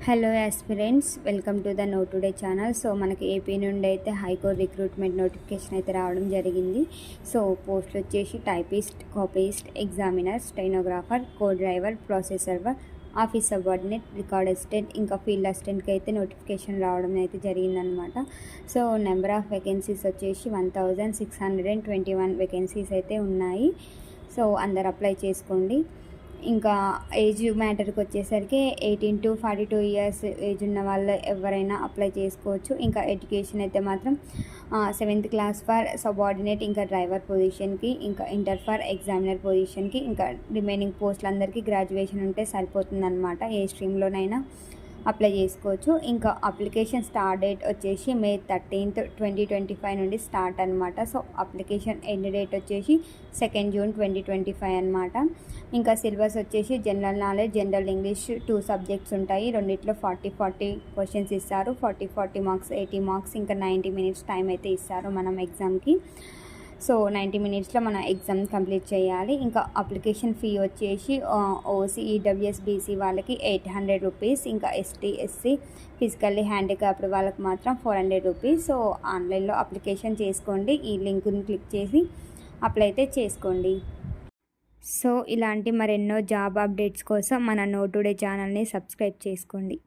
Hello aspirants, welcome to the know today channel. So మనకి AP నుండి అయితే high court recruitment notification అయితే రావడం జరిగింది. సో పోస్టులు వచ్చేసి టైపిస్ట్, కాపీస్ట్, ఎగ్జామినర్, స్టెనోగ్రాఫర్, కో driver, process server, office subordinate, record assistant, ఇంకా ఫీల్డ్ అసిస్టెంట్కి అయితే నోటిఫికేషన్ రావడం అయితే జరిగిందనమాట. సో నెంబర్ ఆఫ్ వేకెన్సీస్ వచ్చేసి 1621 వేకెన్సీస్ అయితే ఉన్నాయి. సో అందరు అప్లై చేసుకోండి. ఇంకా ఏజ్ మ్యాటర్కి వచ్చేసరికి 18 to 42 ఇయర్స్ ఏజ్ ఉన్న వాళ్ళు ఎవరైనా అప్లై చేసుకోవచ్చు. ఇంకా ఎడ్యుకేషన్ అయితే మాత్రం 7th క్లాస్ ఫర్ సబార్డినేట్, ఇంకా డ్రైవర్ పొజిషన్కి, ఇంకా ఇంటర్ ఫర్ ఎగ్జామినర్ పొజిషన్కి, ఇంకా రిమైనింగ్ పోస్టులందరికీ గ్రాడ్యుయేషన్ ఉంటే సరిపోతుందన్నమాట. ఏ స్ట్రీమ్లోనైనా అప్లై చేసుకోవచ్చు. ఇంకా అప్లికేషన్ స్టార్ట్ డేట్ వచ్చేసి May 13th, 2025 నుండి స్టార్ట్ అనమాట. సో అప్లికేషన్ ఎండ్ డేట్ వచ్చేసి 2nd June 2025 అనమాట. ఇంకా సిలబస్ వచ్చేసి general knowledge, general English 2 subjects ఉంటాయి. రెండిట్లో 40 క్వశ్చన్స్ ఇస్తారు. 40 మార్క్స్, 80 మార్క్స్, ఇంకా 90 minutes టైం అయితే ఇస్తారు మనం ఎగ్జామ్కి. సో 90 minutesలో మనం ఎగ్జామ్ కంప్లీట్ చేయాలి. ఇంకా అప్లికేషన్ ఫీ వచ్చేసి ఓసీ, ఈడబ్ల్యూఎస్, బీసీ వాళ్ళకి 800 రూపీస్, ఇంకా ఎస్టీ, ఎస్సీ, ఫిజికల్లీ హ్యాండిక్యాప్డ్ వాళ్ళకి మాత్రం 400 రూపీస్. సో ఆన్లైన్లో అప్లికేషన్ చేసుకోండి. ఈ లింక్ని క్లిక్ చేసి అప్లై అయితే చేసుకోండి. సో ఇలాంటి మరెన్నో జాబ్ అప్డేట్స్ కోసం మన నో టుడే ఛానల్ని సబ్స్క్రైబ్ చేసుకోండి.